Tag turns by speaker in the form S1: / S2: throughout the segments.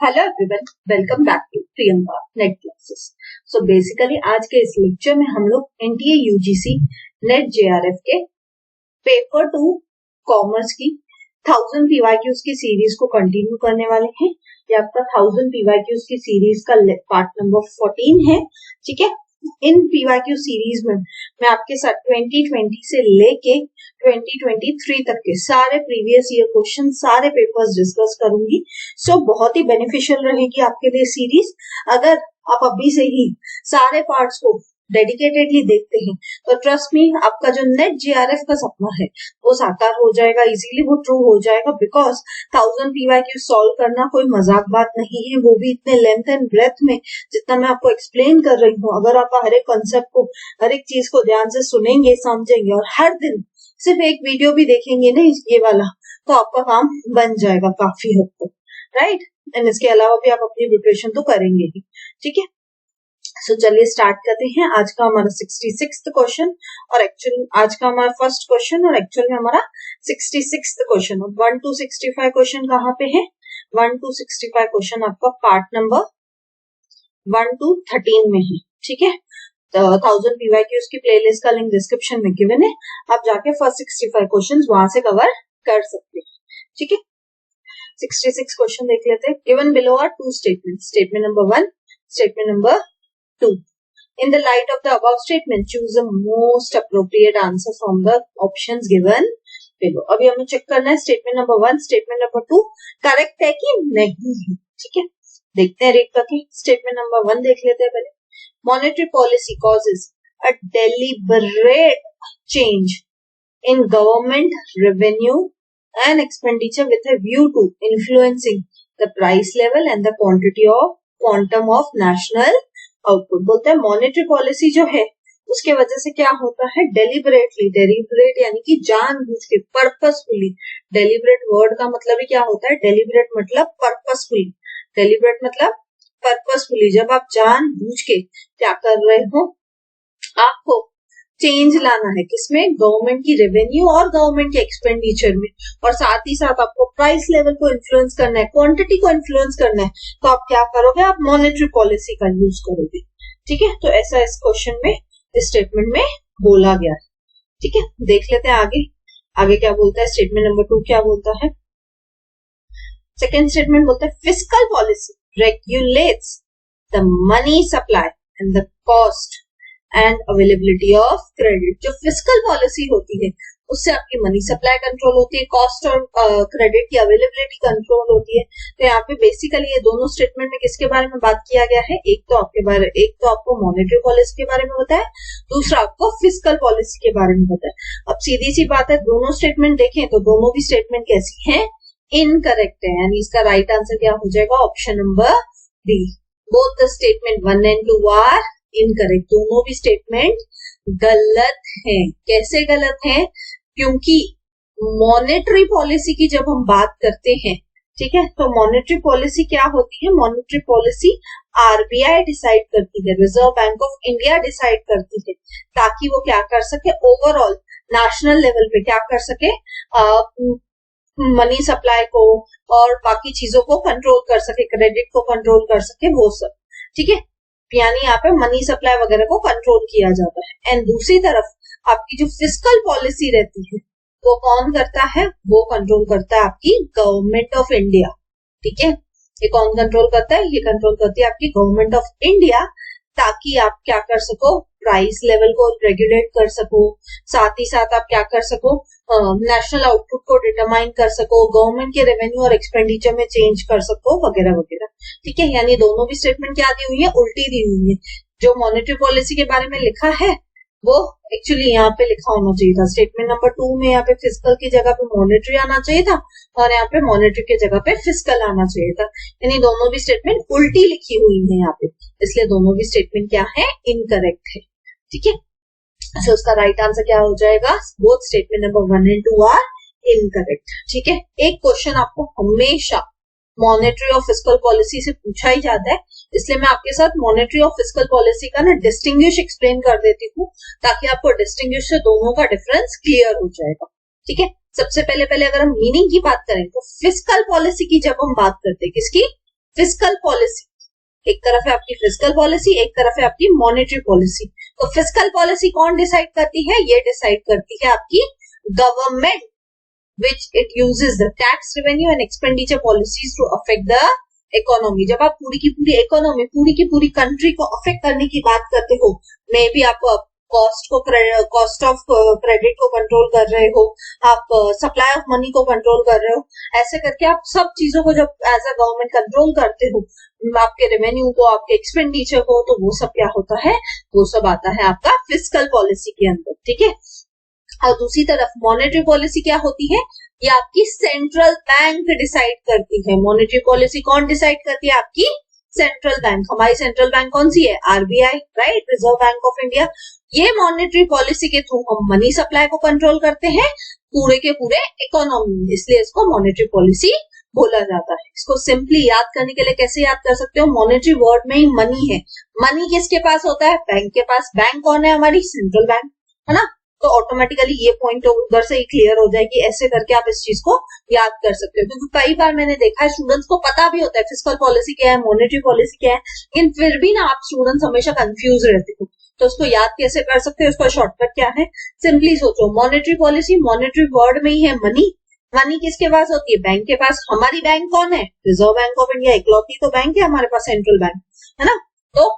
S1: Hello everyone, welcome back to Priyanka net classes. So basically आज के इस लेक्चर में हम लोग एनटीए यूजीसी नेट जेआरएफ के पेपर 2 कॉमर्स की 1000 पीवाईक्यूज की सीरीज को कंटिन्यू करने वाले हैं। ये आपका 1000 पीवाईक्यूज की सीरीज का पार्ट नंबर 14 है। ठीक है, इन पीवाईक्यू सीरीज में मैं आपके साथ 2020 से लेके 2023 तक के सारे प्रीवियस ईयर क्वेश्चन, सारे पेपर्स डिस्कस करूंगी। सो बहुत ही बेनिफिशियल रहेगी आपके लिए सीरीज। अगर आप अभी से ही सारे पार्ट्स को डेडिकेटेडली देखते हैं तो ट्रस्ट मी, आपका जो नेट जेआरएफ का सपना है वो साकार हो जाएगा, इजीली वो ट्रू हो जाएगा। बिकॉज 1000 पीवाईक्यू सॉल्व करना कोई मजाक बात नहीं है, वो भी इतने लेंथ एंड ब्रेथ में जितना मैं आपको एक्सप्लेन कर रही हूँ। अगर आप हर एक कॉन्सेप्ट को, हर एक चीज को ध्यान से सुनेंगे, समझेंगे और हर दिन सिर्फ एक वीडियो भी देखेंगे ना ये वाला, तो आपका काम बन जाएगा काफी हद तक, राइट। एंड इसके अलावा भी आप अपनी प्रिपरेशन तो करेंगे ही। ठीक है, सो चलिए स्टार्ट करते हैं। आज का हमारा 66th क्वेश्चन और एक्चुअली आज का हमारा फर्स्ट क्वेश्चन और एक्चुअल में हमारा 66th क्वेश्चन। 1 to 65 क्वेश्चन कहाँ पे है? 1 to 65 क्वेश्चन आपका पार्ट नंबर 1 to 13 में है। ठीक है, तो 1000 पीवाईक्यूज की प्लेलिस्ट का लिंक डिस्क्रिप्शन में गिवन है, आप जाके फर्स्ट 65 क्वेश्चन वहां से कवर कर सकते हैं। ठीक है, 66 क्वेश्चन देख लेते हैं। Given below are 2 statement, statement number 1, statement number 2. In the light of the above statement, choose the most appropriate answer from the options given below. अभी हमें चेक करना है statement number 1, statement number 2 correct है कि नहीं है। ठीक है, देखते हैं रेट करके। स्टेटमेंट नंबर 1 देख लेते हैं पहले। Monetary policy causes a deliberate change in government revenue and expenditure with a view to influencing the price level and the quantum of national output. बोलते हैं मॉनेटरी पॉलिसी जो है उसके वजह से क्या होता है, डेलिबरेटली, डेलिबरेट यानी कि जानबूझ के, पर्पसफुली। डेलिबरेट वर्ड का मतलब ही क्या होता है? डेलिबरेट मतलब पर्पसफुली, डेलिबरेट मतलब पर्पसफुली। जब आप जानबूझ के क्या कर रहे हो, आपको चेंज लाना है किसमें? गवर्नमेंट की रेवेन्यू और गवर्नमेंट के एक्सपेंडिचर में, और साथ ही साथ आपको प्राइस लेवल को इन्फ्लुएंस करना है, क्वांटिटी को इन्फ्लुएंस करना है, तो आप क्या करोगे? आप मॉनेटरी पॉलिसी का यूज करोगे। ठीक है, तो ऐसा इस क्वेश्चन में, इस स्टेटमेंट में बोला गया है। ठीक है, देख लेते हैं आगे। आगे क्या बोलता है? स्टेटमेंट नंबर 2 क्या बोलता है? सेकेंड स्टेटमेंट बोलता है fiscal policy regulates the money supply and the cost and availability of credit. जो फिस्कल पॉलिसी होती है उससे आपकी मनी सप्लाई कंट्रोल होती है, कॉस्ट और क्रेडिट की अवेलेबिलिटी कंट्रोल होती है। तो यहाँ पे बेसिकली ये दोनों स्टेटमेंट में किसके बारे में बात किया गया है? एक तो आपको मॉनेटरी पॉलिसी के बारे में बताया, दूसरा आपको फिस्कल पॉलिसी के बारे में बताया। अब सीधी सी बात है, दोनों स्टेटमेंट देखें तो दोनों भी स्टेटमेंट कैसी है? इनकरेक्ट है, यानी इसका राइट आंसर क्या हो जाएगा? Option number D. Both the statement 1 and 2 are incorrect. दोनों भी स्टेटमेंट गलत हैं। कैसे गलत हैं? क्योंकि मॉनेटरी पॉलिसी की जब हम बात करते हैं, ठीक है, तो मॉनेटरी पॉलिसी क्या होती है? मॉनेटरी पॉलिसी आरबीआई डिसाइड करती है, reserve bank of India decide करती है, ताकि वो क्या कर सके? ओवरऑल नेशनल लेवल पे क्या कर सके? मनी सप्लाई को और बाकी चीजों को कंट्रोल कर सके, क्रेडिट को कंट्रोल कर सके, वो सब। ठीक है, यानी यहाँ पे मनी सप्लाई वगैरह को कंट्रोल किया जाता है। एंड दूसरी तरफ आपकी जो फिस्कल पॉलिसी रहती है वो कौन करता है? वो कंट्रोल करता है आपकी गवर्नमेंट ऑफ इंडिया। ठीक है, ये कौन कंट्रोल करता है? ये कंट्रोल करती है आपकी गवर्नमेंट ऑफ इंडिया, ताकि आप क्या कर सको? प्राइस लेवल को रेगुलेट कर सको, साथ ही साथ आप क्या कर सको? नेशनल आउटपुट को डिटरमाइन कर सको, गवर्नमेंट के रेवेन्यू और एक्सपेंडिचर में चेंज कर सको, वगैरह वगैरह। ठीक है, यानी दोनों भी स्टेटमेंट क्या दी हुई है? उल्टी दी हुई है। जो मॉनेटरी पॉलिसी के बारे में लिखा है वो एक्चुअली यहाँ पे लिखा होना चाहिए था। स्टेटमेंट नंबर 2 में यहाँ पे फिस्कल की जगह पे मॉनेटरी आना चाहिए था, और यहाँ पे मॉनेटरी की जगह पे फिस्कल आना चाहिए था। यानी दोनों भी स्टेटमेंट उल्टी लिखी हुई है यहाँ पे, इसलिए दोनों भी स्टेटमेंट क्या है? इनकरेक्ट है। ठीक है, तो उसका राइट आंसर क्या हो जाएगा? Both statement number 1 and 2 are incorrect. ठीक है, एक क्वेश्चन आपको हमेशा मॉनेटरी और फिस्कल पॉलिसी से पूछा ही जाता है, इसलिए मैं आपके साथ मॉनेटरी और फिस्कल पॉलिसी का ना डिस्टिंग्विश एक्सप्लेन कर देती हूँ, ताकि आपको डिस्टिंग्विश से दोनों का डिफरेंस क्लियर हो जाएगा। ठीक है, सबसे पहले अगर हम मीनिंग की बात करें तो फिस्कल पॉलिसी की जब हम बात करते हैं, किसकी? फिस्कल पॉलिसी, एक तरफ है आपकी फिस्कल पॉलिसी, एक तरफ है आपकी मॉनेटरी पॉलिसी। तो फिस्कल पॉलिसी कौन डिसाइड करती है? ये डिसाइड करती है आपकी government, which it uses the tax revenue and expenditure policies to affect the economy। जब आप पूरी की पूरी इकोनॉमी, पूरी की पूरी कंट्री को अफेक्ट करने की बात करते हो, मे बी आप कॉस्ट ऑफ क्रेडिट को कंट्रोल कर रहे हो, आप सप्लाई ऑफ मनी को कंट्रोल कर रहे हो, ऐसे करके आप सब चीजों को जब एज अ गवर्नमेंट कंट्रोल करते हो, आपके रेवेन्यू को, आपके एक्सपेंडिचर को, तो वो सब क्या होता है? वो सब आता है आपका फिस्कल पॉलिसी के अंदर, ठीक है। और दूसरी तरफ मॉनेटरी पॉलिसी क्या होती है? ये आपकी सेंट्रल बैंक डिसाइड करती है। मॉनेटरी पॉलिसी कौन डिसाइड करती है? आपकी सेंट्रल बैंक। हमारी सेंट्रल बैंक कौन सी है? RBI, right, reserve bank of India. ये मॉनेटरी पॉलिसी के थ्रू हम मनी सप्लाई को कंट्रोल करते हैं पूरे के पूरे इकोनॉमी में, इसलिए इसको मॉनेटरी पॉलिसी बोला जाता है। इसको सिंपली याद करने के लिए कैसे याद कर सकते हो? मॉनेटरी वर्ड में ही मनी है। मनी किसके पास होता है? बैंक के पास। बैंक कौन है? हमारी सेंट्रल बैंक, है ना। तो ऑटोमेटिकली ये पॉइंट उधर से ही क्लियर हो जाएगी। ऐसे करके आप इस चीज को याद कर सकते हो, क्योंकि कई बार मैंने देखा है स्टूडेंट्स को पता भी होता है फिस्कल पॉलिसी क्या है, मॉनेटरी पॉलिसी क्या है, लेकिन फिर भी ना आप स्टूडेंट्स हमेशा कंफ्यूज रहते हो। तो उसको याद कैसे कर सकते हो? उसका शॉर्टकट क्या है? सिंपली सोचो, मॉनेटरी पॉलिसी, मॉनेटरी वर्ड में ही है मनी। मनी किसके पास होती है? बैंक के पास। हमारी बैंक कौन है? Reserve bank of India. इकलौती तो बैंक है हमारे पास सेंट्रल बैंक, है ना। तो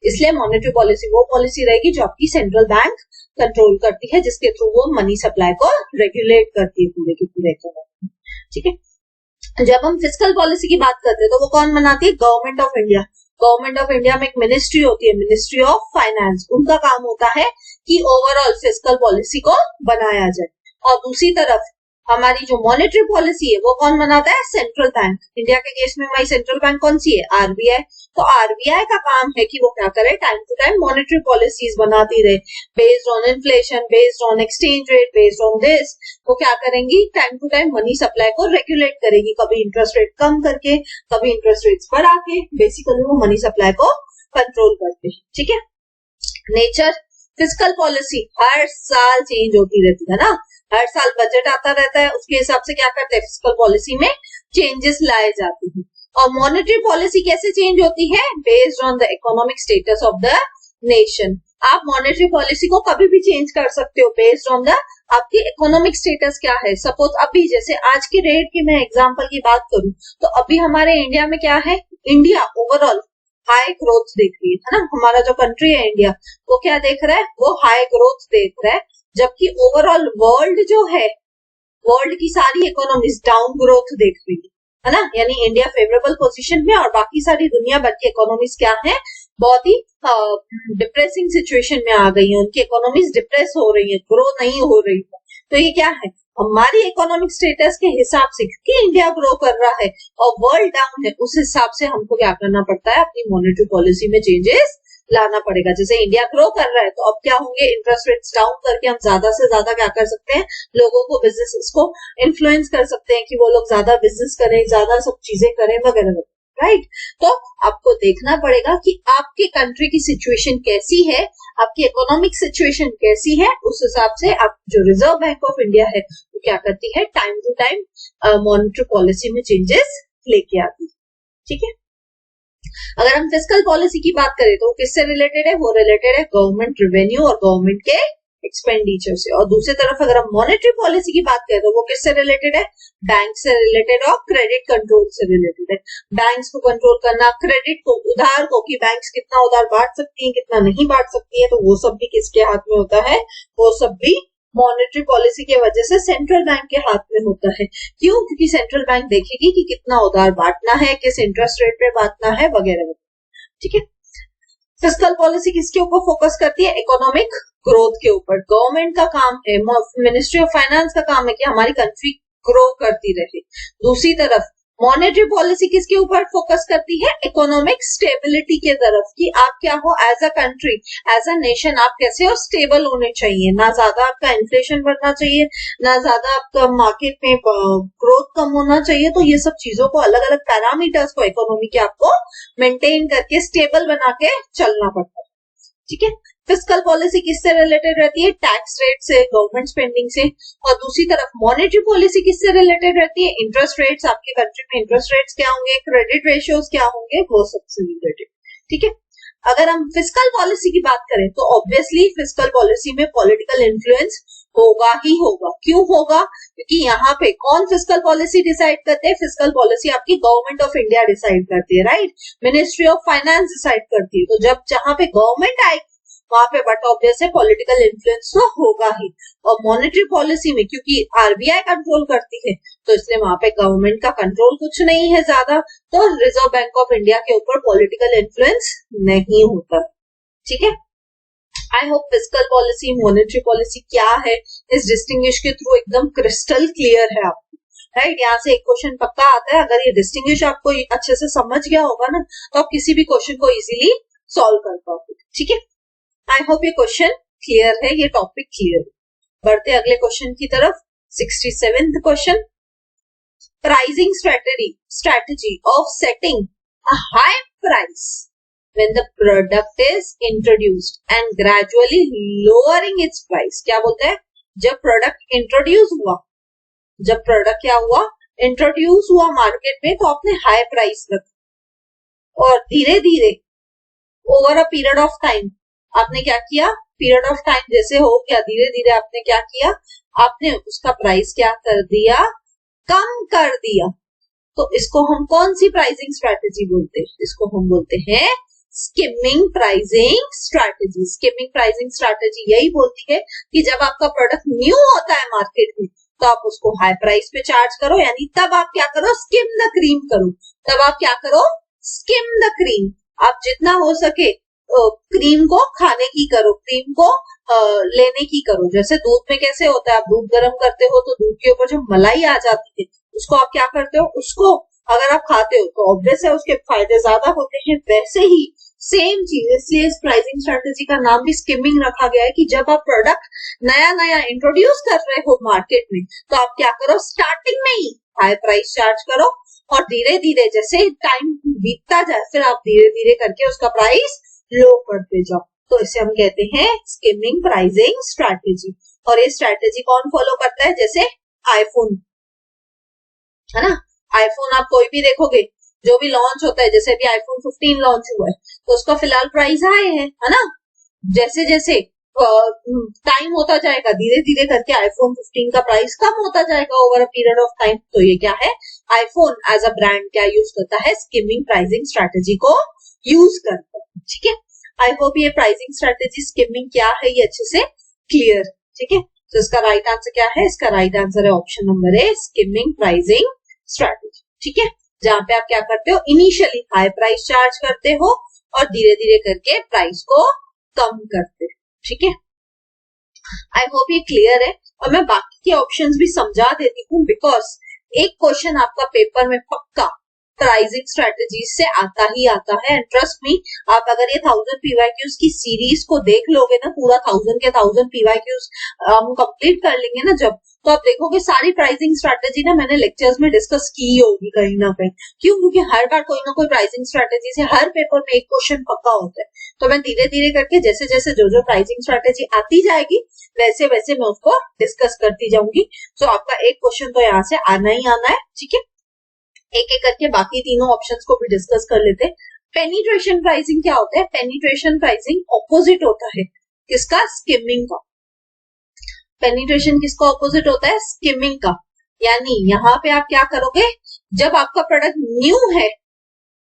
S1: इसलिए मॉनेटरी पॉलिसी वो पॉलिसी रहेगी जो आपकी सेंट्रल बैंक कंट्रोल करती है, जिसके थ्रू वो मनी सप्लाई को रेगुलेट करती है पूरे के पूरे इकोनॉमी, ठीक है। जब हम फिस्कल पॉलिसी की बात करते हैं तो वो कौन बनाती है? Government of India. Government of India में एक मिनिस्ट्री होती है, मिनिस्ट्री ऑफ फाइनेंस। उनका काम होता है कि ओवरऑल फिस्कल पॉलिसी को बनाया जाए। और दूसरी तरफ हमारी जो मॉनेटरी पॉलिसी है वो कौन बनाता है? Central bank. इंडिया के केस में हमारी सेंट्रल बैंक कौन सी है? आरबीआई। तो आरबीआई का काम है कि वो क्या करे? Time to time monetary policies बनाती रहे, based on inflation, based on exchange rate, based on this. वो क्या करेंगी? Time to time money supply को रेगुलेट करेगी, कभी इंटरेस्ट रेट कम करके, कभी इंटरेस्ट रेट बढ़ा के। बेसिकली वो मनी सप्लाई को कंट्रोल करते हैं, ठीक है। नेचर फिस्कल पॉलिसी हर साल चेंज होती रहती है ना, हर साल बजट आता रहता है, उसके हिसाब से क्या करते हैं? फिस्कल पॉलिसी में चेंजेस लाए जाते हैं। और मॉनेटरी पॉलिसी कैसे चेंज होती है? Based on the economic status of the nation. आप मॉनेटरी पॉलिसी को कभी भी चेंज कर सकते हो बेस्ड ऑन द आपकी इकोनॉमिक स्टेटस क्या है। सपोज अभी जैसे आज के रेट की मैं एग्जांपल की बात करूं तो अभी हमारे इंडिया में क्या है? इंडिया ओवरऑल हाई ग्रोथ देख रही है ना। हमारा जो कंट्री है इंडिया, वो क्या देख रहा है? वो हाई ग्रोथ देख रहा है, जबकि ओवरऑल वर्ल्ड जो है, वर्ल्ड की सारी इकोनॉमीज डाउन ग्रोथ देख रही है ना। यानी इंडिया फेवरेबल पोजीशन में और बाकी सारी दुनिया भर की इकोनॉमीज क्या है? बहुत ही डिप्रेसिंग सिचुएशन में आ गई है, उनकी इकोनॉमीज डिप्रेस हो रही है, ग्रो नहीं हो रही है। तो ये क्या है? हमारी इकोनॉमिक स्टेटस के हिसाब से, क्योंकि इंडिया ग्रो कर रहा है और वर्ल्ड डाउन है, उस हिसाब से हमको क्या करना पड़ता है? अपनी मॉनेटरी पॉलिसी में चेंजेस लाना पड़ेगा। जैसे इंडिया ग्रो कर रहा है तो अब क्या होंगे? इंटरेस्ट रेट्स डाउन करके हम ज्यादा से ज्यादा क्या कर सकते हैं? लोगों को, बिजनेसेस को इन्फ्लुएंस कर सकते हैं कि वो लोग ज्यादा बिजनेस करें, ज्यादा सब चीजें करें वगैरह वगैरह, राइट। तो आपको देखना पड़ेगा कि आपकी कंट्री की सिचुएशन कैसी है, आपकी इकोनॉमिक सिचुएशन कैसी है, उस हिसाब से आप जो रिजर्व बैंक ऑफ इंडिया है वो क्या करती है? Time to time monetary policy में चेंजेस लेके आती है, ठीक है। अगर हम फिस्कल पॉलिसी की बात करें तो किससे रिलेटेड है? वो रिलेटेड है गवर्नमेंट रेवेन्यू और गवर्नमेंट के एक्सपेंडिचर से। और दूसरी तरफ अगर हम मॉनेटरी पॉलिसी की बात करें तो वो किससे रिलेटेड है? बैंक से रिलेटेड और क्रेडिट कंट्रोल से रिलेटेड है। बैंक्स को कंट्रोल करना, क्रेडिट को, उधार को, कि बैंक्स कितना उधार बांट सकती हैं, कितना नहीं बांट सकती है, तो वो सब भी किसके हाथ में होता है? वो सब भी मॉनेटरी पॉलिसी के वजह से सेंट्रल बैंक के हाथ में होता है। क्यों? क्योंकि सेंट्रल बैंक देखेगी कि कितना उधार बांटना है, किस इंटरेस्ट रेट पे बांटना है वगैरह वगैरह, ठीक है। फिस्कल पॉलिसी किसके ऊपर फोकस करती है? इकोनॉमिक ग्रोथ के ऊपर। गवर्नमेंट का काम है, मिनिस्ट्री ऑफ फाइनेंस का काम है कि हमारी कंट्री ग्रो करती रहे। दूसरी तरफ मॉनेटरी पॉलिसी किसके ऊपर फोकस करती है? इकोनॉमिक स्टेबिलिटी के तरफ, कि आप क्या हो as a country, as a nation, आप कैसे हो? स्टेबल होने चाहिए, ना ज्यादा आपका इन्फ्लेशन बढ़ना चाहिए, ना ज्यादा आपका मार्केट में ग्रोथ कम होना चाहिए। तो ये सब चीजों को, अलग अलग पैरामीटर्स को इकोनॉमी के आपको मेंटेन करके स्टेबल बना के चलना पड़ता है, ठीक है। फिस्कल पॉलिसी किससे रिलेटेड रहती है? टैक्स रेट से, गवर्नमेंट स्पेंडिंग से। और दूसरी तरफ मॉनेटरी पॉलिसी किससे रिलेटेड रहती है? इंटरेस्ट रेट्स, आपके कंट्री में इंटरेस्ट रेट्स क्या होंगे, क्रेडिट रेशियोज क्या होंगे, वो सबसे रिलेटेड। ठीक है, अगर हम फिस्कल पॉलिसी की बात करें तो ऑब्वियसली फिस्कल पॉलिसी में पॉलिटिकल इन्फ्लुएंस होगा ही होगा। क्यों होगा? क्योंकि यहाँ पे कौन फिस्कल पॉलिसी डिसाइड करते हैं? फिस्कल पॉलिसी आपकी गवर्नमेंट ऑफ इंडिया डिसाइड करती है, right? Ministry of finance decide करती है। तो जब जहां पे गवर्नमेंट आएगी वहां पे बट ऑब्वियस है पॉलिटिकल इन्फ्लुएंस तो होगा ही। और मॉनेटरी पॉलिसी में क्योंकि आरबीआई कंट्रोल करती है तो इसलिए वहां पे गवर्नमेंट का कंट्रोल कुछ नहीं है ज्यादा, तो रिजर्व बैंक ऑफ इंडिया के ऊपर पॉलिटिकल इन्फ्लुएंस नहीं होता। ठीक है, I hope fiscal policy, monetary policy क्या है इस डिस्टिंग्विश के थ्रू एकदम क्रिस्टल क्लियर है आपको, राइट? यहाँ से एक क्वेश्चन पक्का आता है। अगर ये डिस्टिंग्विश आपको अच्छे से समझ गया होगा ना तो आप किसी भी क्वेश्चन को इजीली सॉल्व कर पाओगे। ठीक है, आई होप ये क्वेश्चन क्लियर है, ये टॉपिक क्लियर है। बढ़ते अगले क्वेश्चन की तरफ। 67th question, pricing strategy of setting a high price when the product is introduced and gradually lowering its price। क्या बोलते हैं? जब प्रोडक्ट इंट्रोड्यूस हुआ, जब प्रोडक्ट क्या हुआ, इंट्रोड्यूस हुआ मार्केट में, तो आपने हाई प्राइस रखा और धीरे धीरे over a period of time आपने क्या किया, पीरियड ऑफ टाइम जैसे हो गया धीरे धीरे आपने क्या किया, आपने उसका प्राइस क्या कर दिया, कम कर दिया। तो इसको हम कौन सी प्राइसिंग स्ट्रेटेजी बोलते हैं? इसको हम बोलते हैं skimming pricing strategy. Skimming pricing strategy यही बोलती है कि जब आपका प्रोडक्ट न्यू होता है मार्केट में तो आप उसको हाई प्राइस पे चार्ज करो, यानी तब आप क्या करो, स्किम द क्रीम करो। तब आप क्या करो, स्किम द क्रीम। आप जितना हो सके क्रीम को खाने की करो, क्रीम को लेने की करो। जैसे दूध में कैसे होता है, आप दूध गर्म करते हो तो दूध के ऊपर जो मलाई आ जाती है उसको आप क्या करते हो, उसको अगर आप खाते हो तो ऑब्वियस है उसके फायदे ज्यादा होते हैं। वैसे ही सेम चीज, इसलिए इस प्राइसिंग स्ट्रेटेजी का नाम भी स्किमिंग रखा गया है कि जब आप प्रोडक्ट नया नया इंट्रोड्यूस कर रहे हो मार्केट में तो आप क्या करो, स्टार्टिंग में ही हाई प्राइस चार्ज करो और धीरे धीरे जैसे टाइम बीतता जाए फिर आप धीरे धीरे करके उसका प्राइस लो करते जाओ। तो इसे हम कहते हैं स्किमिंग प्राइसिंग स्ट्रेटेजी। और ये स्ट्रेटेजी कौन फॉलो करता है? जैसे आईफोन है ना, आईफोन आप कोई भी देखोगे जो भी लॉन्च होता है, जैसे भी आईफोन 15 लॉन्च हुआ है तो उसका फिलहाल प्राइस हाई है ना। जैसे जैसे टाइम होता जाएगा धीरे धीरे करके आईफोन 15 का प्राइस कम होता जाएगा over a period of time. तो ये क्या है, आईफोन एज अ ब्रांड क्या यूज करता है, स्किमिंग प्राइसिंग स्ट्रेटेजी को यूज करता है। ठीक है, आई होप ये प्राइसिंग स्ट्रेटेजी स्किमिंग क्या है ये अच्छे से क्लियर। ठीक है, तो इसका राइट आंसर क्या है? इसका राइट आंसर है option number A, skimming pricing strategy. ठीक है, जहां पे आप क्या करते हो, इनिशियली हाई प्राइस चार्ज करते हो और धीरे धीरे करके प्राइस को कम करते हो। ठीक है, आई होप ये क्लियर है। और मैं बाकी के ऑप्शंस भी समझा देती हूँ बिकॉज एक क्वेश्चन आपका पेपर में पक्का प्राइसिंग स्ट्रेटेजी से आता ही आता है। एंड ट्रस्ट मी, आप अगर ये 1000 पीवाईक्यूज की सीरीज को देख लोगे ना, पूरा 1000 पीवाईक्यूज हम कंप्लीट कर लेंगे ना जब, तो आप देखोगे सारी प्राइसिंग स्ट्रेटेजी ना मैंने लेक्चर्स में डिस्कस की होगी कहीं ना कहीं। क्यों? क्योंकि हर बार कोई ना कोई प्राइसिंग स्ट्रेटेजी से हर पेपर में एक क्वेश्चन पक्का होता है। तो मैं धीरे धीरे करके जैसे जैसे जो प्राइसिंग स्ट्रेटेजी आती जाएगी वैसे वैसे मैं उसको डिस्कस करती जाऊंगी। तो आपका एक क्वेश्चन तो यहाँ से आना ही आना है। ठीक है, एक एक करके बाकी तीनों ऑप्शंस को भी डिस्कस कर लेते हैं। पेनिट्रेशन प्राइसिंग क्या होता है? पेनिट्रेशन प्राइसिंग ऑपोजिट होता है किसका? स्किमिंग का। पेनिट्रेशन किसका ऑपोजिट होता है? स्किमिंग का। यानी यहाँ पे आप क्या करोगे, जब आपका प्रोडक्ट न्यू है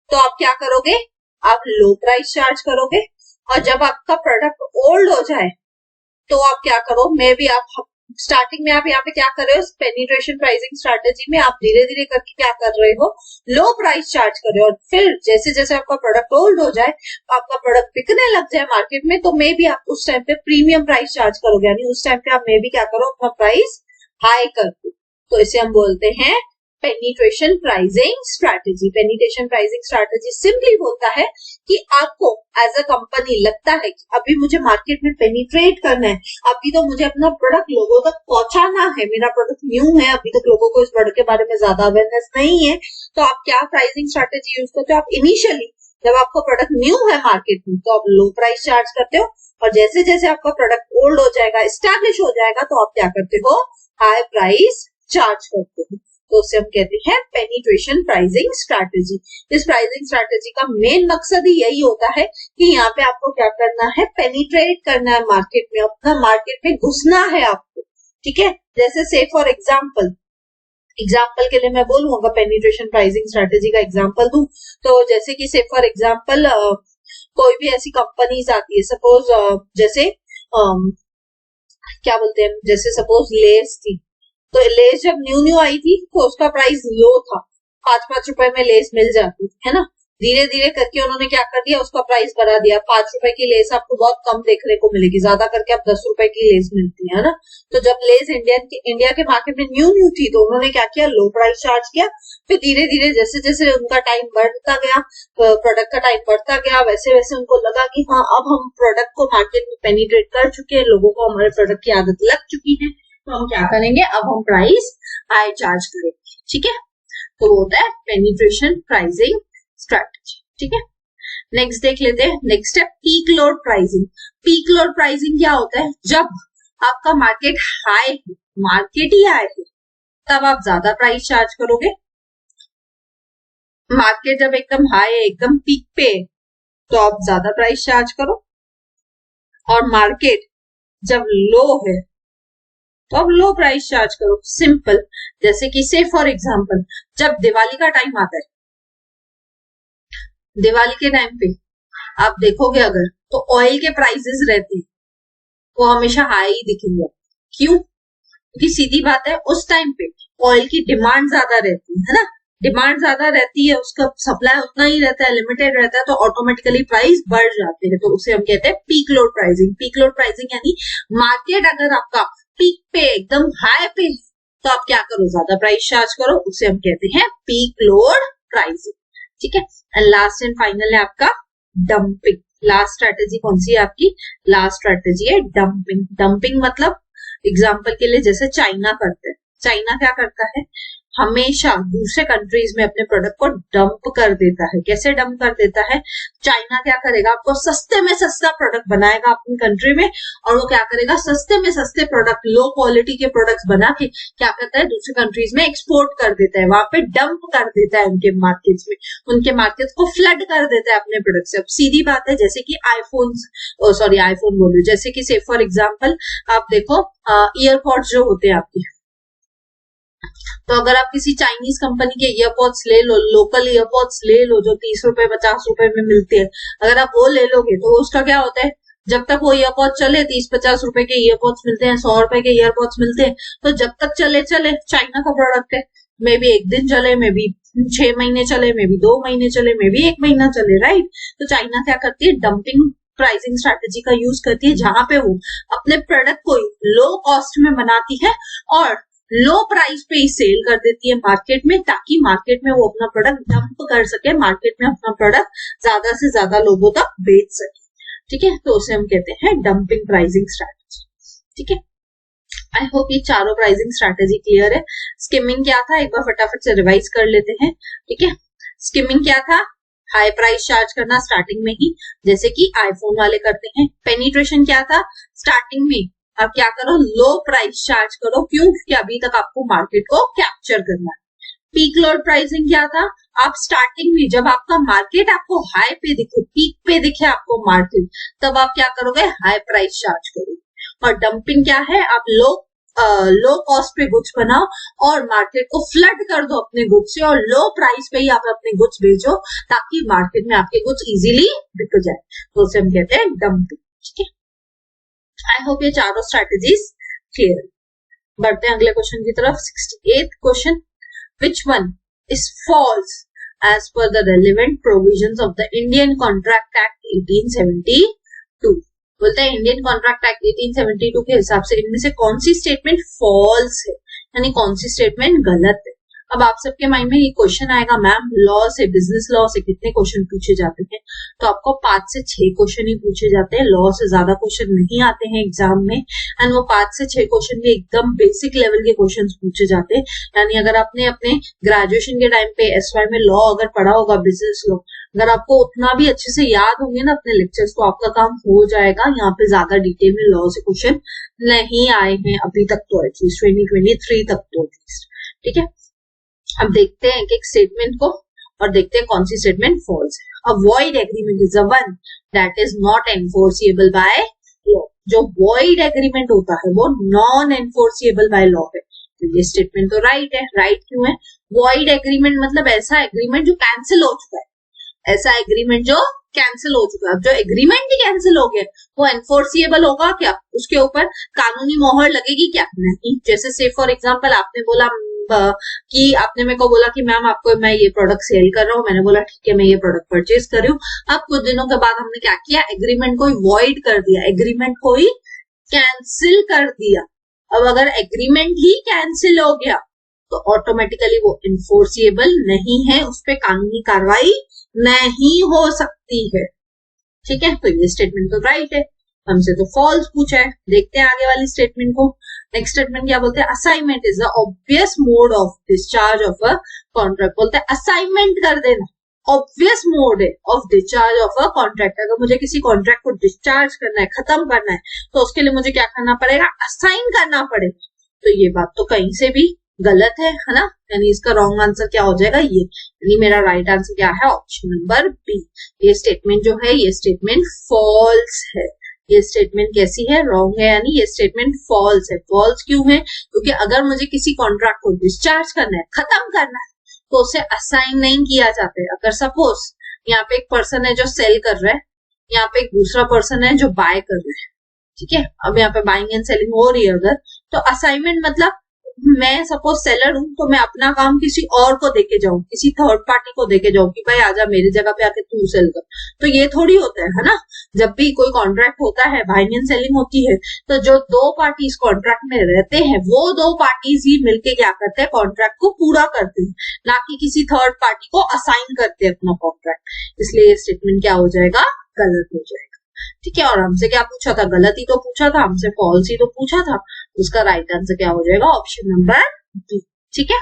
S1: तो आप क्या करोगे, आप लो प्राइस चार्ज करोगे। और जब आपका प्रोडक्ट ओल्ड हो जाए तो आप क्या करो, मे बी आप स्टार्टिंग में आप यहाँ पे क्या कर रहे हो, पेनिट्रेशन प्राइसिंग स्ट्रेटेजी में आप धीरे धीरे करके क्या कर रहे हो, लो प्राइस चार्ज कर रहे हो। और फिर जैसे जैसे आपका प्रोडक्ट ओल्ड हो जाए, आपका प्रोडक्ट बिकने लग जाए मार्केट में, तो मे बी आप उस टाइम पे प्रीमियम प्राइस चार्ज करोगे। यानी उस टाइम पे आप मे बी क्या करो, अपना प्राइस हाई कर दो। तो इसे हम बोलते हैं penetration pricing strategy. Penetration pricing strategy simply बोलता है कि आपको एज अ कंपनी लगता है कि अभी मुझे मार्केट में पेनिट्रेट करना है, अभी तो मुझे अपना प्रोडक्ट लोगों तक पहुंचाना है, मेरा प्रोडक्ट न्यू है, अभी तक लोगों को इस प्रोडक्ट के बारे में ज्यादा अवेयरनेस नहीं है। तो आप क्या प्राइसिंग स्ट्रेटेजी यूज करते हो, आप इनिशियली जब आपको प्रोडक्ट न्यू है मार्केट में तो आप लो प्राइस चार्ज करते हो और जैसे जैसे आपका प्रोडक्ट ओल्ड हो जाएगा, एस्टैब्लिश हो जाएगा, तो आप क्या करते हो, हाई प्राइस चार्ज करते हो। तो उसे हम कहते हैं पेनिट्रेशन प्राइसिंग स्ट्रैटेजी। इस प्राइसिंग स्ट्रैटेजी का मेन मकसद ही यही होता है कि यहाँ पे आपको क्या करना है, पेनिट्रेट करना है मार्केट में, अपना मार्केट में घुसना है आपको, ठीक है। जैसे से फॉर एग्जाम्पल के लिए मैं बोलूं, अगर पेनिट्रेशन प्राइसिंग स्ट्रैटेजी का एग्जाम्पल दूं, तो जैसे कि से फॉर एग्जाम्पल कोई भी ऐसी कंपनीज आती है, सपोज जैसे क्या बोलते हैं, जैसे सपोज लेस थी, तो लेस जब न्यू आई थी तो उसका प्राइस लो था, 5-5 रुपए में लेस मिल जाती है ना। धीरे धीरे करके उन्होंने क्या कर दिया, उसका प्राइस बढ़ा दिया। 5 रुपए की लेस आपको बहुत कम देखने को मिलेगी, ज्यादा करके आप 10 रुपए की लेस मिलती है ना। तो जब लेस इंडिया के मार्केट में न्यू थी, तो उन्होंने क्या किया, लो प्राइस चार्ज किया। फिर धीरे धीरे जैसे जैसे उनका टाइम बढ़ता गया, प्रोडक्ट का टाइम बढ़ता गया, वैसे वैसे उनको लगा कि हाँ, अब हम प्रोडक्ट को मार्केट में पेनिट्रेट कर चुके हैं, लोगों को हमारे प्रोडक्ट की आदत लग चुकी है, तो हम क्या करेंगे, अब हम प्राइस हाई चार्ज करेंगे, ठीक है। तो वो होता है पेनिट्रेशन प्राइसिंग स्ट्रैटेजी, ठीक है। नेक्स्ट देख लेते हैं, नेक्स्ट है peak load pricing. Peak load pricing क्या होता है, जब आपका मार्केट हाई है, मार्केट ही हाई है, तब आप ज्यादा प्राइस चार्ज करोगे। मार्केट जब एकदम हाई है, एकदम पीक पे, तो आप ज्यादा प्राइस चार्ज करो। और मार्केट जब लो है, तो आप लो प्राइस चार्ज करो, सिंपल। जैसे कि से फॉर एग्जांपल जब दिवाली का टाइम आता है, दिवाली के टाइम पे आप देखोगे अगर, तो ऑयल के प्राइसेस रहते हैं वो हमेशा हाई ही दिखेंगे। क्यों? क्योंकि सीधी बात है, उस टाइम पे ऑयल की डिमांड ज्यादा रहती है ना, डिमांड ज्यादा रहती है, उसका सप्लाई उतना ही रहता है, लिमिटेड रहता है, तो ऑटोमेटिकली प्राइस बढ़ जाते हैं। तो उसे हम कहते हैं peak load pricing. Peak load pricing यानी मार्केट अगर आपका पीक पे एकदम हाई पे, तो आप क्या करो, ज्यादा प्राइस चार्ज करो, उसे हम कहते हैं पीक लोड प्राइसिंग, ठीक है। एंड लास्ट एंड फाइनल है आपका डंपिंग। लास्ट स्ट्रेटेजी कौन सी है आपकी, लास्ट स्ट्रेटेजी है डंपिंग। डंपिंग मतलब एग्जाम्पल के लिए जैसे चाइना करते हैं, चाइना क्या करता है, हमेशा दूसरे कंट्रीज में अपने प्रोडक्ट को डंप कर देता है। कैसे डंप कर देता है, चाइना क्या करेगा, आपको सस्ते में सस्ता प्रोडक्ट बनाएगा अपनी कंट्री में, और वो क्या करेगा, सस्ते में सस्ते प्रोडक्ट, लो क्वालिटी के प्रोडक्ट्स बना के क्या करता है, दूसरे कंट्रीज में एक्सपोर्ट कर देता है, वहां पे डंप कर देता है उनके मार्केट्स में, उनके मार्केट्स को फ्लड कर देता है अपने प्रोडक्ट से। अब सीधी बात है, जैसे कि आईफोन बोलो, जैसे कि से फॉर एग्जाम्पल आप देखो ईयरपॉड्स जो होते हैं आपके, तो अगर आप किसी चाइनीज कंपनी के ईयरपॉड्स ले लो, लोकल ईयरपॉड्स ले लो जो 30 रुपए 50 रुपए में मिलते हैं, अगर आप वो ले लोगे तो उसका क्या होता है, जब तक वो ईयरपॉड चले, 30-50 रुपए के ईयरपॉड्स मिलते हैं, 100 रुपए के ईयरपॉड्स मिलते हैं, तो जब तक चले चाइना का प्रोडक्ट है, मे बी 1 दिन चले, मे बी 6 महीने चले, मे बी 2 महीने चले, मे बी 1 महीना चले, राइट। तो चाइना क्या करती है, डंपिंग प्राइसिंग स्ट्रैटेजी का यूज करती है, जहां पे वो अपने प्रोडक्ट को लो कॉस्ट में बनाती है और लो प्राइस पे ही सेल कर देती है मार्केट में, ताकि मार्केट में वो अपना प्रोडक्ट डंप कर सके, मार्केट में अपना प्रोडक्ट ज्यादा से ज्यादा लोगों तक बेच सके, ठीक है। तो उसे हम कहते हैं डंपिंग प्राइसिंग स्ट्रैटेजी, ठीक है। आई होप ये चारों प्राइसिंग स्ट्रैटेजी क्लियर है। स्किमिंग क्या था, एक बार फटाफट से रिवाइज कर लेते हैं, ठीक है। स्किमिंग क्या था, हाई प्राइस चार्ज करना स्टार्टिंग में ही, जैसे कि आईफोन वाले करते हैं। पेनिट्रेशन क्या था, स्टार्टिंग में आप क्या करो, लो प्राइस चार्ज करो, क्यों, क्योंकि अभी तक आपको मार्केट को कैप्चर करना है। पीक लोड प्राइसिंग क्या था, आप स्टार्टिंग में जब आपका मार्केट आपको हाई पे दिखे, पीक पे दिखे आपको मार्केट, तब आप क्या करोगे, हाई प्राइस चार्ज करोगे। और डंपिंग क्या है, आप लो कॉस्ट पे गुड्स बनाओ और मार्केट को फ्लड कर दो अपने गुड्स से, और लो प्राइस पे ही आप अपने गुड्स बेचो, ताकि मार्केट में आपके गुड्स इजीली बिक जाए, तो उसे हम कहते हैं डंपिंग, ठीक है। आई होप ये चारों स्ट्रेटेजीज क्लियर। बढ़ते हैं अगले क्वेश्चन की तरफ। 68th question, which one is false as per the relevant provisions of the Indian contract act 1872। बोलते हैं इंडियन कॉन्ट्रैक्ट एक्ट 1872 के हिसाब से इनमें से कौन सी स्टेटमेंट फॉल्स है, यानी कौन सी स्टेटमेंट गलत है। अब आप सबके माइंड में ये क्वेश्चन आएगा, मैम लॉ से, बिजनेस लॉ से कितने क्वेश्चन पूछे जाते हैं, तो आपको 5 से 6 क्वेश्चन ही पूछे जाते हैं, लॉ से ज्यादा क्वेश्चन नहीं आते हैं एग्जाम में। एंड वो 5 से 6 क्वेश्चन भी एकदम बेसिक लेवल के क्वेश्चन पूछे जाते हैं। यानी अगर आपने अपने ग्रेजुएशन के टाइम पे SY में लॉ अगर पढ़ा होगा, बिजनेस लॉ, अगर आपको उतना भी अच्छे से याद होंगे ना अपने लेक्चर्स तो आपका काम हो जाएगा। यहाँ पे ज्यादा डिटेल में लॉ से क्वेश्चन नहीं आए हैं अभी तक तो, एटलीस्ट 2023 तक तो एटलीस्ट। ठीक है, अब देखते हैं एक स्टेटमेंट को और देखते हैं कौन सी स्टेटमेंट फॉल्स है। अ void agreement is the one that is not enforceable by law. जो वॉइड एग्रीमेंट होता है वो नॉन एनफोर्सिएबल बाय लॉ है। तो ये स्टेटमेंट तो राइट है। राइट क्यों है? वॉइड एग्रीमेंट मतलब ऐसा एग्रीमेंट जो कैंसिल हो चुका है, ऐसा एग्रीमेंट जो कैंसिल हो चुका है। अब जो एग्रीमेंट ही कैंसिल हो गया वो एनफोर्सिएबल होगा क्या? उसके ऊपर कानूनी मोहर लगेगी क्या? नहीं। जैसे से फॉर एग्जांपल आपने बोला कि आपने मेरे को बोला कि मैम आपको मैं ये प्रोडक्ट सेल कर रहा हूँ, मैंने बोला ठीक है मैं ये प्रोडक्ट परचेज कर रही हूँ। अब कुछ दिनों के बाद हमने क्या किया? एग्रीमेंट को वॉइड कर दिया, एग्रीमेंट को ही कैंसिल कर दिया। अब अगर एग्रीमेंट ही कैंसिल हो गया तो ऑटोमेटिकली वो इन्फोर्सिएबल नहीं है, उस पर कानूनी कार्रवाई नहीं हो सकती है। ठीक है, तो ये स्टेटमेंट तो राइट है, हमसे तो फॉल्स पूछा है। देखते हैं आगे वाली स्टेटमेंट को। नेक्स्ट स्टेटमेंट क्या बोलते हैं? Assignment is the obvious mode of discharge of a contract. बोलते हैं असाइनमेंट कर देना ऑब्वियस मोड है of discharge of a contract. अगर मुझे किसी कॉन्ट्रैक्ट को डिस्चार्ज करना है, खत्म करना है, तो उसके लिए मुझे क्या करना पड़ेगा? असाइन करना पड़ेगा। तो ये बात तो कहीं से भी गलत है ना, यानी इसका रॉन्ग आंसर क्या हो जाएगा? ये, यानी मेरा राइट आंसर क्या है? Option number B. ये स्टेटमेंट जो है ये स्टेटमेंट फॉल्स है। ये स्टेटमेंट कैसी है? रॉन्ग है, यानी ये स्टेटमेंट फॉल्स है। फॉल्स क्यों है? क्योंकि अगर मुझे किसी कॉन्ट्रैक्ट को डिस्चार्ज करना है, खत्म करना है, तो उसे असाइन नहीं किया जाता है। अगर सपोज यहाँ पे एक पर्सन है जो सेल कर रहा है, यहाँ पे एक दूसरा पर्सन है जो बाय कर रहा है, ठीक है, अब यहाँ पे बाइंग एंड सेलिंग हो रही है अगर, तो असाइनमेंट मतलब मैं सपोज सेलर हूं तो मैं अपना काम किसी और को देके जाऊं, किसी थर्ड पार्टी को देके जाऊं कि भाई आजा मेरी जगह पे आके तू सेल कर। तो ये थोड़ी होता है ना। जब भी कोई कॉन्ट्रैक्ट होता है, बाइंग एंड सेलिंग होती है, तो जो दो पार्टीज कॉन्ट्रैक्ट में रहते हैं वो दो पार्टीज ही मिलके क्या करते हैं? कॉन्ट्रैक्ट को पूरा करते हैं, ना कि किसी थर्ड पार्टी को असाइन करते हैं अपना कॉन्ट्रैक्ट। इसलिए ये स्टेटमेंट क्या हो जाएगा? गलत हो जाएगा। ठीक है, और हमसे क्या पूछा था? गलत ही तो पूछा था, हमसे फॉल्स ही तो पूछा था। उसका राइट आंसर क्या हो जाएगा? Option number B. ठीक है,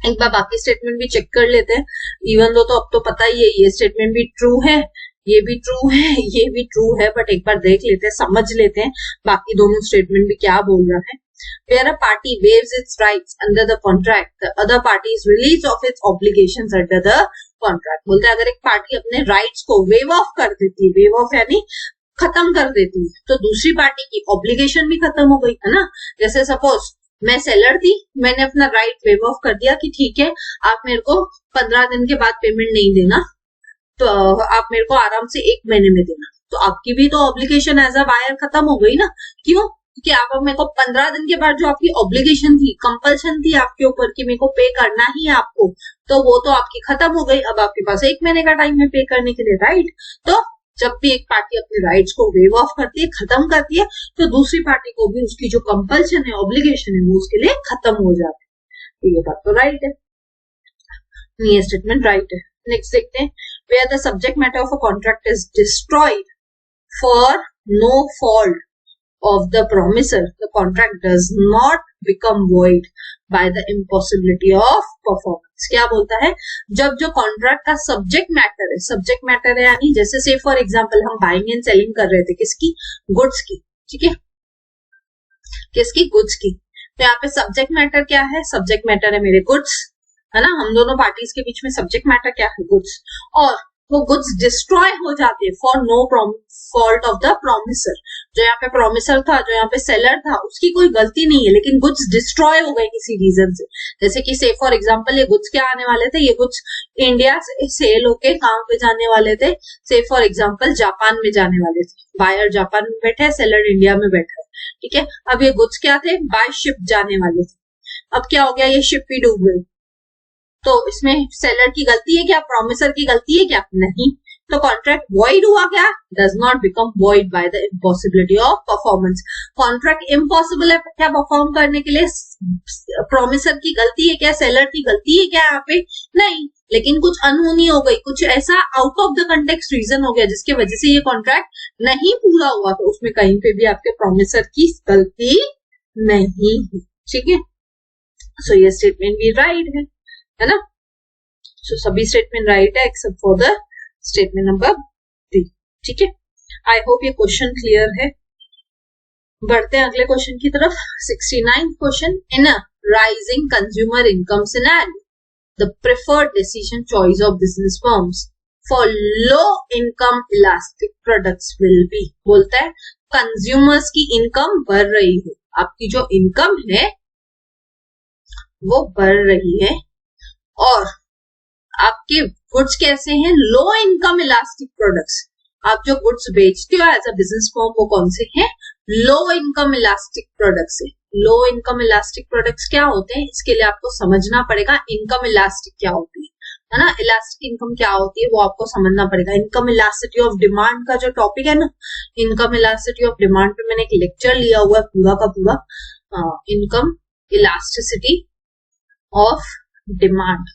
S1: एक बार बाकी स्टेटमेंट भी चेक कर लेते हैं। इवन दो तो अब तो पता ही है ये स्टेटमेंट भी ट्रू है, ये भी ट्रू है, ये भी ट्रू है, बट एक बार देख लेते हैं, समझ लेते हैं बाकी दोनों स्टेटमेंट भी क्या बोल रहा है। Where a party waives its rights under the contract, the other party is released of its obligations under the contract. बोलते हैं अगर एक पार्टी अपने राइट्स को वेव ऑफ कर देती है, वेव ऑफ यानी खत्म कर देती है, तो दूसरी पार्टी की ऑब्लिगेशन भी खत्म हो गई है ना। जैसे सपोज मैं सेलर थी, मैंने अपना राइट वेव ऑफ कर दिया कि ठीक है आप मेरे को 15 दिन के बाद पेमेंट नहीं देना, तो आप मेरे को आराम से 1 महीने में देना। तो आपकी भी तो ऑब्लिगेशन एज अ बायर खत्म हो गई ना। क्यों? कि आप मेरे को 15 दिन के बाद जो आपकी ऑब्लिगेशन थी, कंपल्शन थी आपके ऊपर कि मेरे को पे करना ही है आपको, तो वो तो आपकी खत्म हो गई। अब आपके पास 1 महीने का टाइम है पे करने के लिए, राइट। तो जब भी एक पार्टी अपने राइट्स को वेव ऑफ करती है, खत्म करती है, तो दूसरी पार्टी को भी उसकी जो कंपल्शन है, ऑब्लिगेशन है, वो उसके लिए खत्म हो जाती है। तो ये बात तो राइट है, ये स्टेटमेंट राइट है। नेक्स्ट देखते हैं, where the subject matter of a contract is destroyed for no fault of the promisor, the contract does not become void by the impossibility of performance. क्या बोलता है? जब जो कॉन्ट्रैक्ट का सब्जेक्ट मैटर है, सब्जेक्ट मैटर है यानी जैसे से फॉर एग्जांपल हम बाइंग एंड सेलिंग कर रहे थे, किसकी? गुड्स की। ठीक है, किसकी? गुड्स की। तो यहाँ पे सब्जेक्ट मैटर क्या है? सब्जेक्ट मैटर है मेरे गुड्स, है ना। हम दोनों पार्टीज के बीच में सब्जेक्ट मैटर क्या है? गुड्स। और वो गुड्स डिस्ट्रॉय हो जाते हैं for no fault of the promisor. जो यहाँ पे प्रोमिसर था, जो यहाँ पे सेलर था, उसकी कोई गलती नहीं है, लेकिन गुड्स डिस्ट्रॉय हो गए किसी रीजन से। जैसे कि से फॉर एग्जांपल ये गुड्स क्या आने वाले थे? ये गुड्स इंडिया से सेल होके कहाँ पे जाने वाले थे? से फॉर एग्जांपल जापान में जाने वाले थे। बायर जापान में बैठे, सेलर इंडिया में बैठा है। ठीक है, अब ये गुड्स क्या थे? बाय शिप जाने वाले थे। अब क्या हो गया? ये शिप ही डूब गई। तो इसमें सेलर की गलती है क्या? प्रोमिसर की गलती है क्या? नहीं। तो कॉन्ट्रैक्ट वॉइड हुआ क्या? Does not become void by the impossibility of performance. Contract impossible है क्या परफॉर्म करने के लिए? प्रोमिसर की गलती है क्या? सेलर की गलती है क्या यहाँ पे? नहीं, लेकिन कुछ अनहोनी हो गई, कुछ ऐसा out of the context reason हो गया जिसकी वजह से ये कॉन्ट्रैक्ट नहीं पूरा हुआ। तो उसमें कहीं पे भी आपके प्रोमिसर की गलती नहीं है। ठीक है, सो ये स्टेटमेंट भी राइट है ना। सो सभी स्टेटमेंट राइट है except for the statement number 3। ठीक है, आई होप ये क्वेश्चन क्लियर है। बढ़ते हैं अगले क्वेश्चन की तरफ। 69th question, in a rising consumer income scenario the preferred decision choice of business firms for low income elastic products will be. बोलता है कंज्यूमर्स की इनकम बढ़ रही है, आपकी जो इनकम है वो बढ़ रही है और आपके गुड्स कैसे हैं, लो इनकम इलास्टिक प्रोडक्ट्स। आप जो गुड्स बेचते हो एज अ बिजनेस फर्म वो कौन से हैं, लो इनकम इलास्टिक प्रोडक्ट्स है। लो इनकम इलास्टिक प्रोडक्ट्स क्या होते हैं, इसके लिए आपको समझना पड़ेगा इनकम इलास्टिक क्या होती है ना, इलास्टिक इनकम क्या होती है वो आपको समझना पड़ेगा। इनकम इलास्टिसिटी ऑफ डिमांड का जो टॉपिक है ना, इनकम इलास्टिसिटी ऑफ डिमांड पे मैंने एक लेक्चर लिया हुआ है पूरा का पूरा, इनकम इलास्टिसिटी ऑफ डिमांड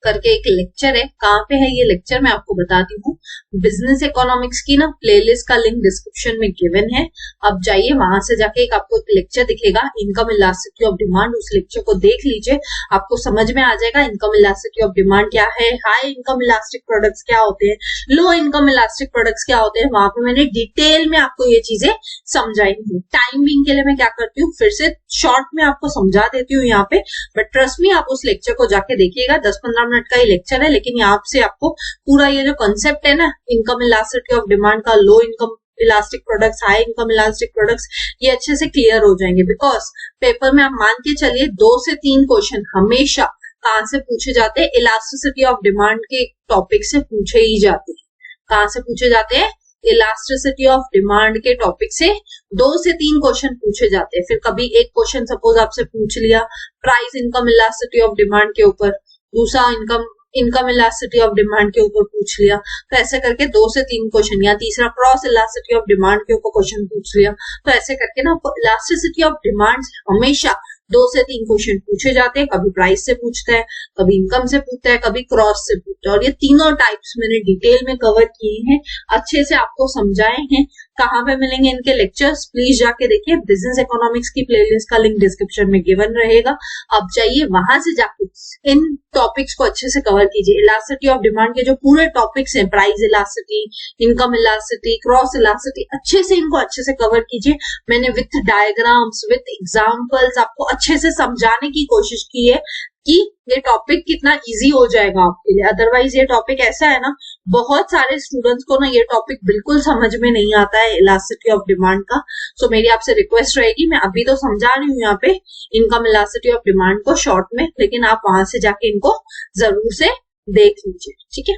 S1: करके एक लेक्चर है। कहाँ पे है ये लेक्चर मैं आपको बताती हूँ। बिजनेस इकोनॉमिक्स की ना प्लेलिस्ट का लिंक डिस्क्रिप्शन में गिवन है, अब जाइए वहां से जाके एक आपको एक लेक्चर दिखेगा इनकम इलास्टिसिटी ऑफ डिमांड, उस लेक्चर को देख लीजिए, आपको समझ में आ जाएगा इनकम इलास्टिसिटी ऑफ डिमांड क्या है, हाई इनकम इलास्टिक प्रोडक्ट्स क्या होते हैं, लो इनकम इलास्टिक प्रोडक्ट्स क्या होते हैं। वहां पे मैंने डिटेल में आपको ये चीजें समझाई हूँ। टाइमिंग के लिए मैं क्या करती हूँ, फिर से शॉर्ट में आपको समझा देती हूँ यहाँ पे, बट ट्रस्ट मी आप उस लेक्चर को जाके देखिएगा। 10-15 मिनट का ही लेक्चर है, लेकिन यहाँ से आपको पूरा ये जो कॉन्सेप्ट है ना इनकम इलास्टिसिटी ऑफ डिमांड का, low income elastic products, high income elastic products, ये अच्छे से क्लियर हो जाएंगे। बिकॉज पेपर में आप मान के चलिए 2 से 3 क्वेश्चन हमेशा कहां से पूछे जाते हैं, इलास्टिसिटी ऑफ डिमांड के टॉपिक से पूछे ही जाते हैं। कहां से पूछे जाते हैं, इलास्टिसिटी ऑफ डिमांड के टॉपिक से 2 से 3 क्वेश्चन पूछे जाते हैं। फिर कभी एक क्वेश्चन सपोज आपसे पूछ लिया price income elasticity of demand के ऊपर, दूसरा इनकम इलास्टिसिटी ऑफ डिमांड के ऊपर पूछ लिया, तो ऐसे करके 2 से 3 क्वेश्चन, या तीसरा क्रॉस इलास्टिसिटी ऑफ डिमांड के ऊपर क्वेश्चन पूछ लिया, तो ऐसे करके ना इलास्टिसिटी ऑफ डिमांड हमेशा 2 से 3 क्वेश्चन पूछे जाते हैं। कभी प्राइस से पूछता है, कभी इनकम से पूछता है, कभी क्रॉस से पूछता है, और ये तीनों टाइप्स मैंने डिटेल में कवर किए हैं, अच्छे से आपको समझाए हैं। कहाँ पे मिलेंगे इनके लेक्चर्स, प्लीज जाके देखिए, बिजनेस इकोनॉमिक्स की प्लेलिस्ट का लिंक डिस्क्रिप्शन में गिवन रहेगा, अब जाइए वहां से जाके इन टॉपिक्स को अच्छे से कवर कीजिए। इलास्टिसिटी ऑफ डिमांड के जो पूरे टॉपिक्स हैं, price elasticity, income elasticity, cross elasticity, अच्छे से इनको अच्छे से कवर कीजिए। मैंने विथ डायग्राम्स विथ एग्जाम्पल्स आपको अच्छे से समझाने की कोशिश की है कि ये टॉपिक कितना इजी हो जाएगा आपके लिए। अदरवाइज ये टॉपिक ऐसा है ना, बहुत सारे स्टूडेंट्स को ना ये टॉपिक बिल्कुल समझ में नहीं आता है इलास्टिसिटी ऑफ डिमांड का। सो मेरी आपसे रिक्वेस्ट रहेगी, मैं अभी तो समझा रही हूँ यहाँ पे इनकम इलास्टिसिटी ऑफ डिमांड को शॉर्ट में, लेकिन आप वहां से जाके इनको जरूर से देख लीजिए। ठीक है,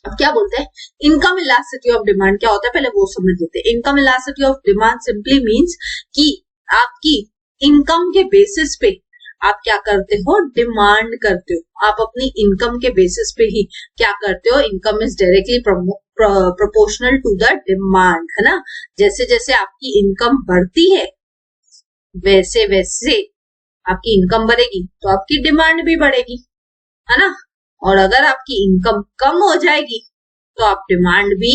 S1: अब क्या बोलते हैं इनकम इलास्टिसिटी ऑफ डिमांड क्या होता है, पहले वो समझ लेते हैं। Income elasticity of demand simply means कि आपकी इनकम के बेसिस पे आप क्या करते हो, डिमांड करते हो। आप अपनी इनकम के बेसिस पे ही क्या करते हो, income is directly proportional to the demand, है ना। जैसे जैसे आपकी इनकम बढ़ती है वैसे वैसे आपकी इनकम बढ़ेगी तो आपकी डिमांड भी बढ़ेगी, है ना। और अगर आपकी इनकम कम हो जाएगी तो आप डिमांड भी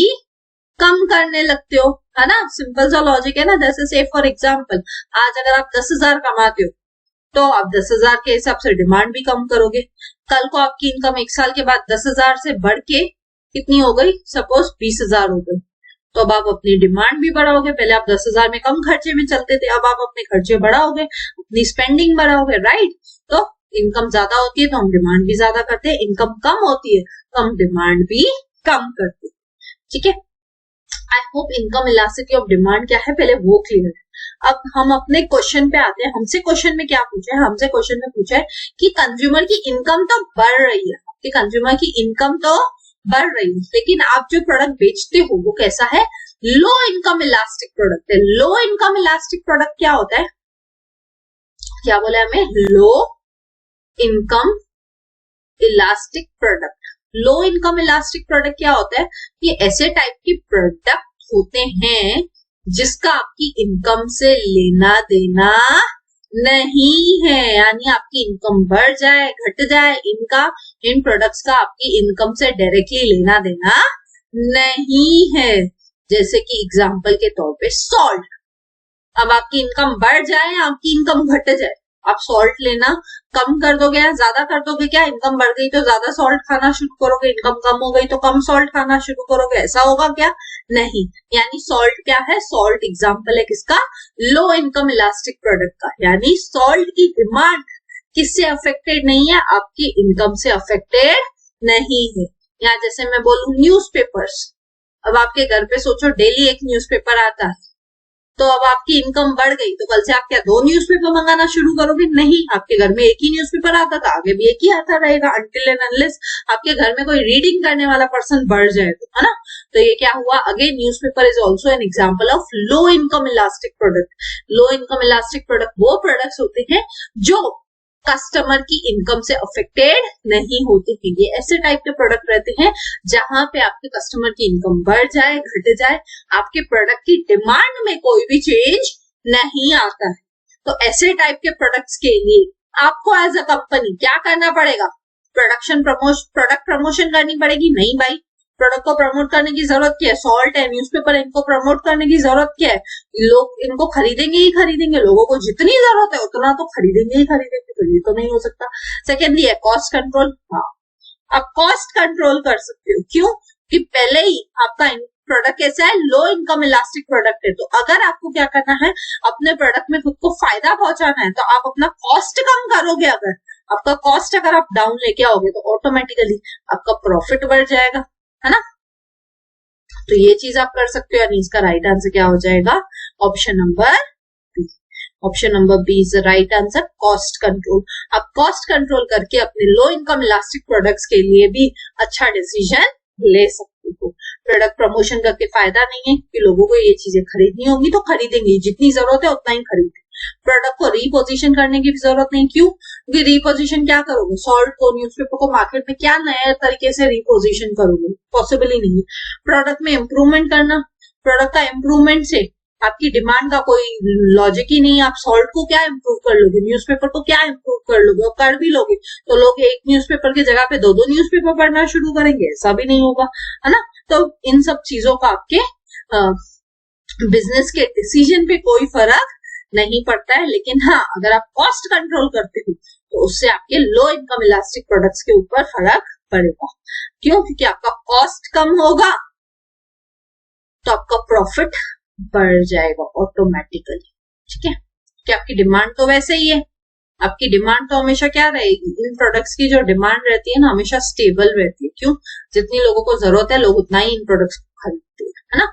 S1: कम करने लगते हो, है ना। सिंपल सा लॉजिक है ना। जैसे से फॉर एग्जाम्पल आज अगर आप 10,000 कमाते हो तो आप 10,000 के हिसाब से डिमांड भी कम करोगे। कल को आपकी इनकम 1 साल के बाद 10,000 से बढ़ के कितनी हो गई, सपोज 20,000 हो गई, तो अब आप अपनी डिमांड भी बढ़ाओगे। पहले आप 10,000 में कम खर्चे में चलते थे, अब आप अपने खर्चे बढ़ाओगे, अपनी स्पेंडिंग बढ़ाओगे, राइट। तो इनकम ज्यादा होती है तो हम डिमांड भी ज्यादा करते हैं, इनकम कम होती है तो हम डिमांड भी कम करते हैं। ठीक है, I hope income elasticity of demand क्या है पहले वो क्लियर है। अब हम अपने क्वेश्चन पे आते हैं। हमसे क्वेश्चन में क्या पूछा है, हमसे क्वेश्चन में पूछा है कि कंज्यूमर की इनकम तो बढ़ रही है, कि कंज्यूमर की इनकम तो बढ़ रही है, लेकिन आप जो प्रोडक्ट बेचते हो वो कैसा है, लो इनकम इलास्टिक प्रोडक्ट है। लो इनकम इलास्टिक प्रोडक्ट क्या होता है, क्या बोला हमें, low income elastic product. Low income elastic product क्या होता है, ये ऐसे टाइप के प्रोडक्ट होते हैं जिसका आपकी इनकम से लेना देना नहीं है, यानी आपकी इनकम बढ़ जाए घट जाए, इन प्रोडक्ट्स का आपकी इनकम से डायरेक्टली लेना देना नहीं है। जैसे कि एग्जांपल के तौर पे सॉल्ट, अब आपकी इनकम बढ़ जाए आपकी इनकम घट जाए, आप सॉल्ट लेना कम कर दोगे या ज्यादा कर दोगे क्या? इनकम बढ़ गई तो ज्यादा सॉल्ट खाना शुरू करोगे, इनकम कम हो गई तो कम सॉल्ट खाना शुरू करोगे, ऐसा होगा क्या? नहीं। यानी सॉल्ट क्या है? सॉल्ट एग्जाम्पल है किसका? लो इनकम इलास्टिक प्रोडक्ट का। यानी सॉल्ट की डिमांड किससे अफेक्टेड नहीं है? आपकी इनकम से अफेक्टेड नहीं है। या जैसे मैं बोलूं न्यूज़पेपर्स, अब आपके घर पे सोचो डेली एक न्यूज़पेपर आता है, तो अब आपकी इनकम बढ़ गई तो कल से आप क्या 2 न्यूज़पेपर मंगाना शुरू करोगे? नहीं, आपके घर में एक ही न्यूज़पेपर आता था, आगे भी एक ही आता रहेगा अनटिल एंड अनलेस आपके घर में कोई रीडिंग करने वाला पर्सन बढ़ जाए तो, है ना? तो ये क्या हुआ? Again newspaper is also an example of low income elastic product. Low income elastic product वो प्रोडक्ट्स होते हैं जो कस्टमर की इनकम से अफेक्टेड नहीं होते हैं। ये ऐसे टाइप के प्रोडक्ट रहते हैं जहां पे आपके कस्टमर की इनकम बढ़ जाए, घट जाए, आपके प्रोडक्ट की डिमांड में कोई भी चेंज नहीं आता है। तो ऐसे टाइप के प्रोडक्ट्स के लिए आपको एज अ कंपनी क्या करना पड़ेगा? प्रोडक्ट प्रमोशन करनी पड़ेगी। नहीं भाई, प्रोडक्ट को प्रमोट करने की जरूरत क्या है? सॉल्ट है, न्यूज़पेपर, इनको प्रमोट करने की जरूरत क्या है? लोग इनको खरीदेंगे ही खरीदेंगे, लोगों को जितनी जरूरत है उतना तो खरीदेंगे ही खरीदेंगे, तो ये तो नहीं हो सकता। सेकेंडली है कॉस्ट कंट्रोल। हाँ, आप कॉस्ट कंट्रोल कर सकते हो। क्यों? कि पहले ही आपका प्रोडक्ट कैसा है? लो इनकम इलास्टिक प्रोडक्ट है। तो अगर आपको क्या करना है, अपने प्रोडक्ट में खुद को फायदा पहुंचाना है, तो आप अपना कॉस्ट कम करोगे। अगर आपका कॉस्ट अगर आप डाउन लेके आओगे तो ऑटोमेटिकली आपका प्रॉफिट बढ़ जाएगा, है ना? तो ये चीज आप कर सकते हो। यानी इसका राइट आंसर क्या हो जाएगा? Option number B. Option number B is the right answer, cost control. आप कॉस्ट कंट्रोल करके अपने लो इनकम इलास्टिक प्रोडक्ट्स के लिए भी अच्छा डिसीजन ले सकते हो। प्रोडक्ट प्रमोशन करके फायदा नहीं है कि लोगों को ये चीजें खरीदनी होगी तो खरीदेंगे, जितनी जरूरत है उतना ही खरीदें। प्रोडक्ट को रीपोजिशन करने की भी जरूरत नहीं। क्यों? क्योंकि रीपोजिशन क्या करोगे? सॉल्ट को, न्यूज़पेपर को मार्केट में क्या नए तरीके से रीपोजिशन करोगे? पॉसिबल ही नहीं है। प्रोडक्ट में इंप्रूवमेंट करना, प्रोडक्ट का इंप्रूवमेंट से आपकी डिमांड का कोई लॉजिक ही नहीं है। आप सॉल्ट को क्या इंप्रूव कर लोगे? न्यूज़पेपर को क्या इंप्रूव कर लोगे? और कर भी लोगे तो लोग एक न्यूज़पेपर की जगह पे 2-2 न्यूज़पेपर पढ़ना शुरू करेंगे, ऐसा भी नहीं होगा, है ना? तो इन सब चीजों का आपके बिजनेस के डिसीजन पे कोई फर्क नहीं पड़ता है। लेकिन हाँ, अगर आप कॉस्ट कंट्रोल करते हो तो उससे आपके लो इनकम इलास्टिक प्रोडक्ट्स के ऊपर फर्क पड़ेगा। क्यों? क्योंकि आपका कॉस्ट कम होगा तो आपका प्रॉफिट बढ़ जाएगा ऑटोमेटिकली। ठीक है? कि आपकी डिमांड तो वैसे ही है, आपकी डिमांड तो हमेशा क्या रहेगी? इन प्रोडक्ट्स की जो डिमांड रहती है ना, हमेशा स्टेबल रहती है। क्यों? जितनी लोगों को जरूरत है लोग उतना ही इन प्रोडक्ट्स को खरीदते हैं, है ना?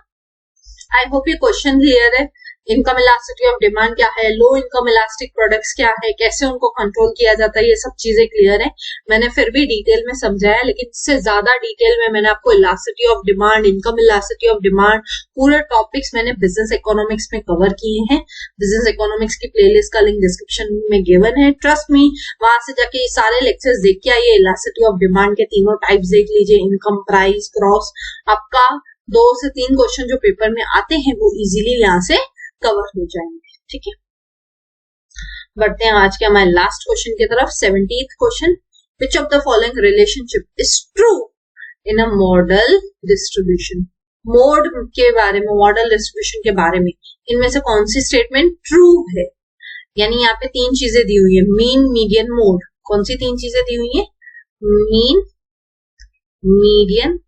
S1: आई होप ये क्वेश्चन क्लियर है। इनकम इलास्टिसिटी ऑफ डिमांड क्या है, लो इनकम इलास्टिक प्रोडक्ट्स क्या है, कैसे उनको कंट्रोल किया जाता है, ये सब चीजें क्लियर है। मैंने फिर भी डिटेल में समझाया, लेकिन इससे ज्यादा डिटेल में मैंने आपको elasticity of demand, income elasticity of demand, पूरे टॉपिक्स मैंने बिजनेस इकोनॉमिक्स में कवर किए हैं। बिजनेस इकोनॉमिक्स की प्लेलिस्ट का लिंक डिस्क्रिप्शन में गिवन है, ट्रस्ट मी, वहां से जाके ये सारे लेक्चर्स देख के आइए। इलास्टिसिटी ऑफ डिमांड के तीनों टाइप्स देख लीजिए, इनकम, प्राइस, क्रॉस। आपका 2 से 3 क्वेश्चन जो पेपर में आते हैं वो इजीली यहाँ से कवर हो जाएंगे। ठीक है, बढ़ते हैं आज के हमारे लास्ट क्वेश्चन की तरफ। 17th question, which of the following relationship is true in a model distribution. Mode के बारे में, मॉडल डिस्ट्रीब्यूशन के बारे में इनमें से कौन सी स्टेटमेंट ट्रू है? यानी यहाँ पे 3 चीजें दी हुई है, मीन, मीडियन, मोड। कौन सी 3 चीजें दी हुई है? मीन, मीडियन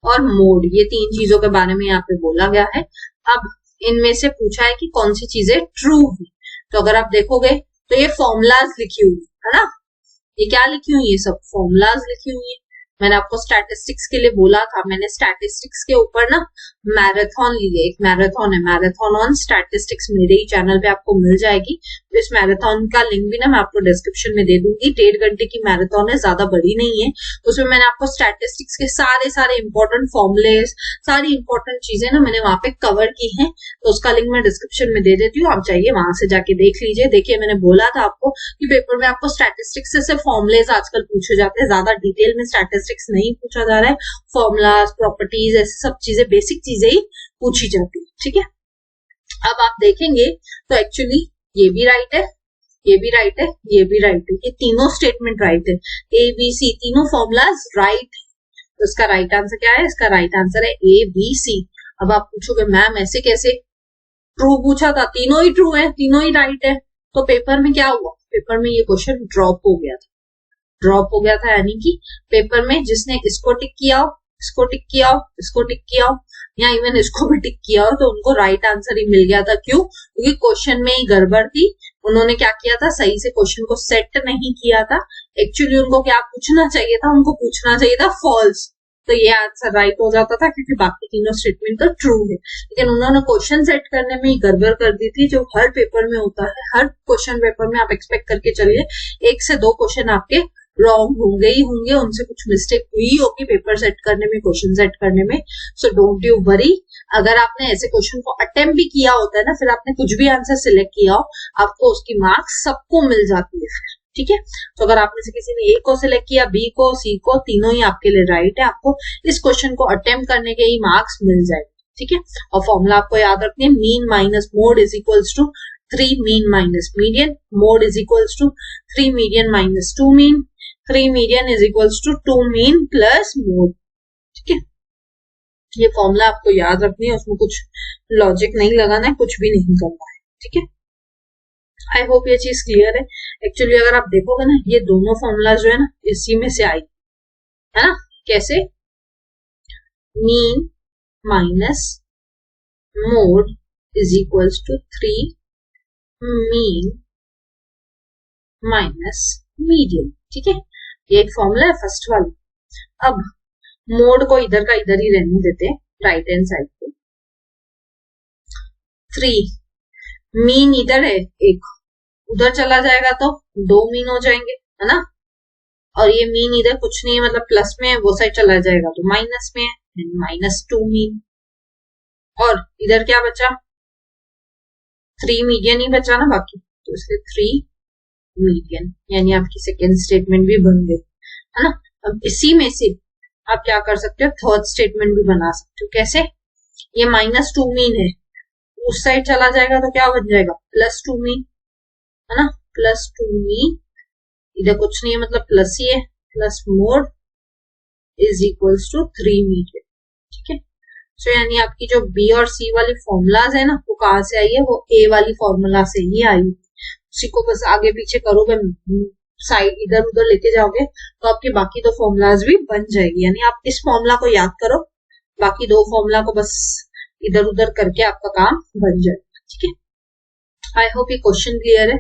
S1: और मोड। ये 3 चीजों के बारे में यहाँ पे बोला गया है। अब इनमें से पूछा है कि कौन सी चीजें ट्रू है। तो अगर आप देखोगे तो ये फॉर्मूलाज लिखी हुई है ना, ये क्या लिखी हुई है? सब फॉर्मूलाज लिखी हुई है। मैंने आपको स्टैटिस्टिक्स के लिए बोला था, मैंने स्टैटिस्टिक्स के ऊपर ना मैराथन ली है, एक मैराथन है, मैराथन ऑन स्टैटिस्टिक्स, मेरे ही चैनल पे आपको मिल जाएगी। तो इस मैराथन का लिंक भी ना मैं आपको डिस्क्रिप्शन में दे दूंगी। 1.5 घंटे की मैराथन है, ज्यादा बड़ी नहीं है। उसमें मैंने आपको स्टैटिस्टिक्स के सारे इंपॉर्टेंट फॉर्मुलेस, सारी इंपॉर्टेंट चीजें ना मैंने वहां पे कवर की है। तो उसका लिंक मैं डिस्क्रिप्शन में दे देती हूँ, आप चाहिए वहां से जाके देख लीजिए। देखिए, मैंने बोला था आपको कि पेपर में आपको स्टैटिस्टिक्स से फॉर्मुलेस आजकल पूछे जाते हैं, ज्यादा डिटेल में स्टैटिस्टिक्स नहीं पूछा जा रहा है। फॉर्मूलाज, प्रॉपर्टीज, ऐसी सब चीजें, बेसिक चीजें ही पूछी जाती है। ठीक है, अब आप देखेंगे तो एक्चुअली ये भी राइट है, ये भी राइट है, ये भी राइट है, ये तीनों स्टेटमेंट राइट है। ए बी सी तीनों फॉर्मूलाज राइट है। तो इसका राइट आंसर क्या है? इसका राइट आंसर है ए बी सी। अब आप पूछोगे मैम ऐसे कैसे? ट्रू पूछा था, तीनों ही ट्रू है, तीनों ही राइट है। तो पेपर में क्या हुआ, पेपर में ये क्वेश्चन ड्रॉप हो गया था, यानी कि पेपर में जिसने इसको टिक किया हो, इसको टिक किया हो, इसको टिक किया हो, या इवन इसको भी टिक किया हो, तो उनको राइट आंसर ही मिल गया था। क्यों? क्योंकि क्वेश्चन में ही गड़बड़ थी, उन्होंने क्या किया था, सही से क्वेश्चन को सेट नहीं किया था। एक्चुअली उनको क्या पूछना चाहिए था, उनको पूछना चाहिए था फॉल्स, तो ये आंसर राइट हो जाता था, क्योंकि बाकी तीनों स्टेटमेंट तो ट्रू है। लेकिन उन्होंने क्वेश्चन सेट करने में ही गड़बड़ कर दी थी, जो हर पेपर में होता है। हर क्वेश्चन पेपर में आप एक्सपेक्ट करके चलिए 1 से 2 क्वेश्चन आपके रॉन्ग होंगे ही होंगे, उनसे कुछ मिस्टेक हुई होगी पेपर सेट करने में, क्वेश्चन सेट करने में। सो डोंट यू वरी, अगर आपने ऐसे क्वेश्चन को अटेम्प्ट भी किया होता है ना, फिर आपने कुछ भी आंसर सिलेक्ट किया हो, आपको उसकी मार्क्स सबको मिल जाती है फिर, ठीक है। तो अगर आप में से किसी ने ए को सिलेक्ट किया, बी को, सी को, तीनों ही आपके लिए राइट है, आपको इस क्वेश्चन को अटेम्प्ट करने के ही मार्क्स मिल जाएंगे, ठीक है। और फॉर्मूला आपको याद रखनी है, mean minus mode is equals to 3 mean minus median, mode is equals to 3 median minus 2 mean, 3 median is equals to 2 mean plus mode, ठीक है। ये फॉर्मूला आपको याद रखनी है, उसमें कुछ लॉजिक नहीं लगाना है, कुछ भी नहीं करना है, ठीक है। आई होप ये चीज क्लियर है। एक्चुअली अगर आप देखोगे ना, ये दोनों फॉर्मूला जो है ना, इसी में से आई है ना। कैसे? Mean minus mode is equals to 3 mean minus median, ठीक है। ये एक फॉर्मूला है फर्स्ट वाला। अब मोड को इधर का इधर ही रहने देते हैं, राइट हैंड साइड पे। 3 मीन इधर है, एक उधर चला जाएगा तो 2 मीन हो जाएंगे, है ना। और ये मीन इधर कुछ नहीं है, मतलब प्लस में है, वो साइड चला जाएगा तो माइनस में है, माइनस 2 मीन। और इधर क्या बचा? 3 मीडियन ही बचा ना बाकी, तो इसलिए 3 मीडियन, यानी आपकी सेकेंड स्टेटमेंट भी बन गई, है ना। अब इसी में से आप क्या कर सकते हो, थर्ड स्टेटमेंट भी बना सकते हो। कैसे? ये माइनस 2 मीन है, उस साइड चला जाएगा तो क्या बन जाएगा, प्लस 2 मीन, है ना। प्लस 2 मीन, इधर कुछ नहीं है मतलब प्लस ही है, plus mode is equals to 3 median, ठीक है। सो यानी आपकी जो बी और सी वाली फॉर्मूलाज है ना, वो कहां से आई है, वो ए वाली फॉर्मूला से ही आई। उसी को बस आगे पीछे करोगे, साइड इधर उधर लेके जाओगे, तो आपके बाकी 2 फॉर्मूलाज भी बन जाएगी। यानी आप इस फॉर्मूला को याद करो, बाकी 2 फॉर्मूला को बस इधर उधर करके आपका काम बन जाएगा, ठीक है। आई होप ये क्वेश्चन क्लियर है।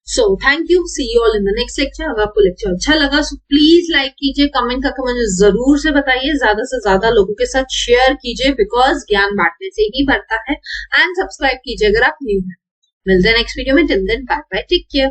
S1: So thank you, see you all in the next lecture. अगर आपको लेक्चर अच्छा लगा सो प्लीज लाइक कीजिए, कमेंट करके मुझे जरूर से बताइए, ज्यादा से ज्यादा लोगों के साथ शेयर कीजिए, बिकॉज ज्ञान बांटने से ही बढ़ता है। एंड सब्सक्राइब कीजिए अगर आप न्यू हैं। मिलते हैं नेक्स्ट वीडियो में, till then bye bye, take care.